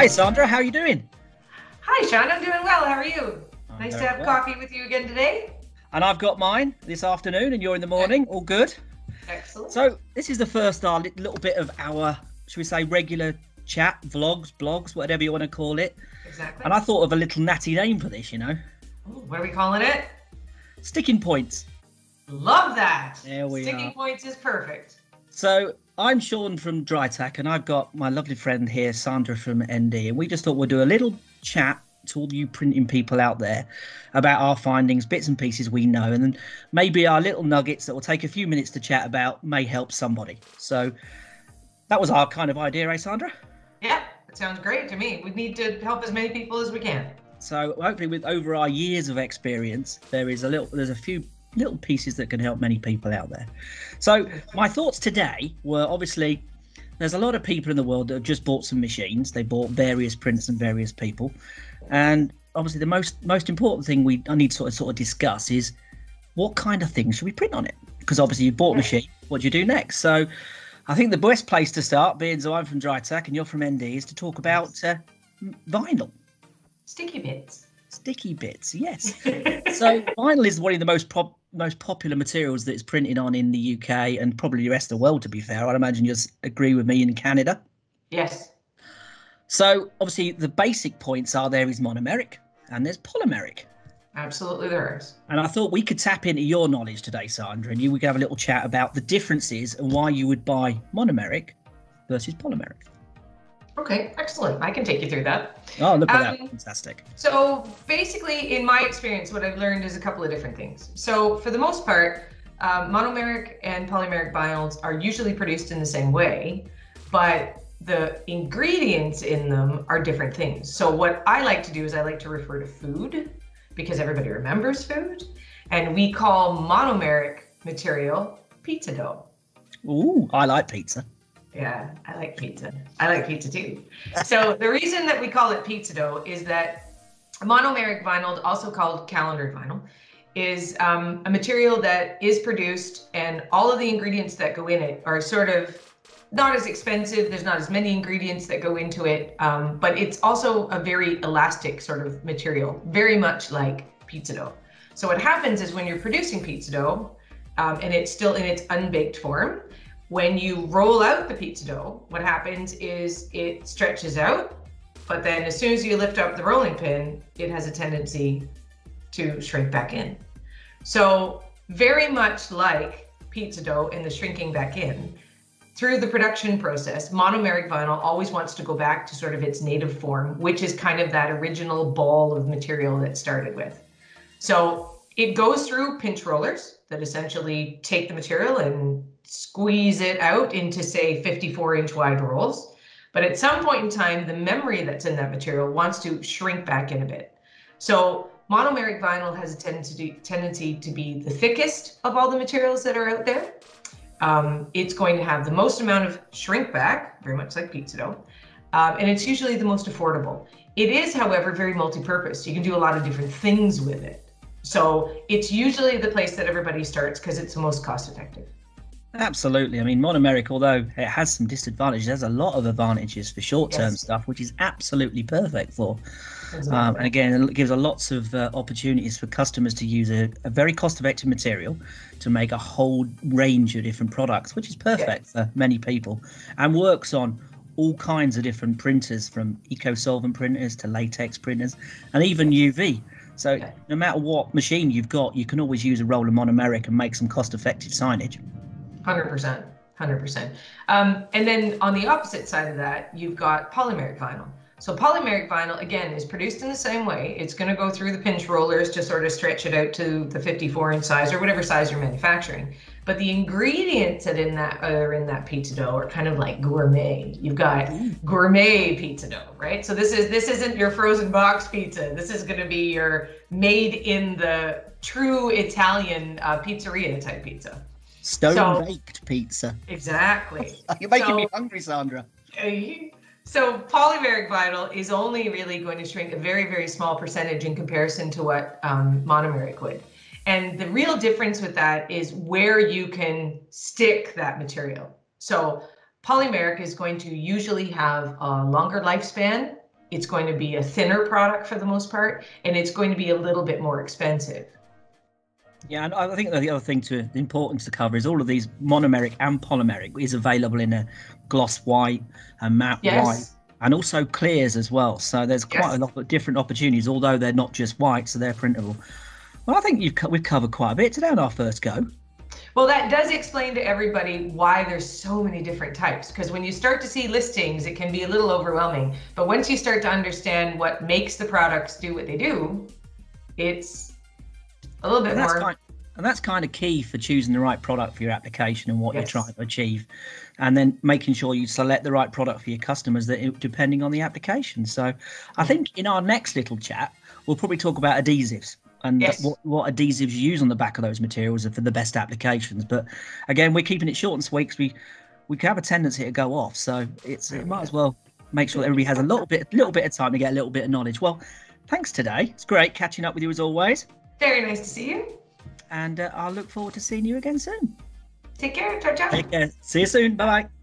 Hi, Sandra. How are you doing? Hi, Sean. I'm doing well. How are you? I'm Nice to very have well. coffee with you again today. And I've got mine this afternoon, and you're in the morning. All good. Excellent. So this is the first little bit of our, should we say, regular chat, vlogs, blogs, whatever you want to call it. Exactly. And I thought of a little natty name for this, Ooh, what are we calling it? Sticking Points. Love that. There we Sticking are. points is perfect. So I'm Sean from Drytac, and I've got my lovely friend here, Sandra from ND, and we just thought we'd do a little chat to all you printing people out there about our findings, bits and pieces we know, and then maybe our little nuggets that will take a few minutes to chat about may help somebody. So that was our kind of idea, eh, Sandra? Yeah, that sounds great to me. We need to help as many people as we can. So hopefully, with over our years of experience, there's a few little pieces that can help many people out there. So my thoughts today were, obviously, there's a lot of people in the world that have just bought some machines. They bought various prints and various people, and obviously the most important thing I need to sort of discuss is what kind of things should we print on it? Because obviously you bought a machine, what do you do next? So I think the best place to start, being so I'm from Drytac and you're from ND, is to talk about vinyl. Sticky bits. Sticky bits, yes. So vinyl is one of the most popular materials that is printed on in the UK and probably the rest of the world, to be fair. I'd imagine you'll agree with me in Canada. Yes. So obviously the basic points are there is monomeric and there's polymeric. Absolutely there is. And I thought we could tap into your knowledge today, Sandra, and we could have a little chat about the differences and why you would buy monomeric versus polymeric. Okay, excellent. I can take you through that. Oh, look at that. Fantastic. So basically, in my experience, what I've learned is a couple of different things. So for the most part, monomeric and polymeric vinyls are usually produced in the same way, but the ingredients in them are different things. So what I like to do is I like to refer to food because everybody remembers food. And we call monomeric material pizza dough. Ooh, I like pizza. Yeah, I like pizza. I like pizza too. So the reason that we call it pizza dough is that monomeric vinyl, also called calendared vinyl, is a material that is produced, and all of the ingredients that go in it are sort of not as expensive. There's not as many ingredients that go into it, but it's also a very elastic sort of material, very much like pizza dough. So what happens is when you're producing pizza dough, and it's still in its unbaked form, when you roll out the pizza dough, what happens is it stretches out, but then as soon as you lift up the rolling pin, it has a tendency to shrink back in. So very much like pizza dough and the shrinking back in, through the production process, monomeric vinyl always wants to go back to sort of its native form, which is kind of that original ball of material that it started with. So it goes through pinch rollers that essentially take the material and squeeze it out into, say, 54-inch wide rolls. But at some point in time, the memory that's in that material wants to shrink back in a bit. So monomeric vinyl has a tendency to be the thickest of all the materials that are out there. It's going to have the most amount of shrink back, very much like pizza dough, and it's usually the most affordable. It is, however, very multi-purpose. You can do a lot of different things with it. So it's usually the place that everybody starts because it's the most cost-effective. Absolutely. I mean, monomeric, although it has some disadvantages, has a lot of advantages for short-term stuff, which is absolutely perfect for. And again, it gives lots of opportunities for customers to use a very cost-effective material to make a whole range of different products, which is perfect for many people, and works on all kinds of different printers, from eco-solvent printers to latex printers, and even UV. So no matter what machine you've got, you can always use a roll of monomeric and make some cost-effective signage. 100%, 100%. And then on the opposite side of that, you've got polymeric vinyl. So polymeric vinyl, again, is produced in the same way. It's going to go through the pinch rollers to sort of stretch it out to the 54-inch size or whatever size you're manufacturing. But the ingredients that are in that pizza dough are kind of like gourmet. You've got gourmet pizza dough, right? So this isn't your frozen box pizza. This is going to be your made in the true Italian pizzeria type pizza. Stone-baked pizza. Exactly. You're making me hungry, Sandra. So polymeric vinyl is only really going to shrink a very, very small percentage in comparison to what monomeric would. And the real difference with that is where you can stick that material. So polymeric is going to usually have a longer lifespan it's going to be a thinner product for the most part, and it's going to be a little bit more expensive. Yeah, and I think the other thing important to cover is all of these monomeric and polymeric is available in a gloss white and matte white, and also clears as well. So there's quite a lot of different opportunities, although they're not just white, so they're printable. Well, I think we've covered quite a bit today on our first go. Well, that does explain to everybody why there's so many different types, because when you start to see listings, it can be a little overwhelming. But once you start to understand what makes the products do what they do, it's a little bit more. And that's kind of key for choosing the right product for your application and what you're trying to achieve. And then making sure you select the right product for your customers depending on the application. So I think in our next little chat, we'll probably talk about adhesives and what adhesives you use on the back of those materials for the best applications. But again, we're keeping it short and sweet because we can have a tendency to go off. So it might as well make sure everybody has a little bit of time to get a little bit of knowledge. Well, thanks today. It's great catching up with you as always. Very nice to see you. And I'll look forward to seeing you again soon. Take care. Ciao, ciao. Take care. See you soon. Bye-bye.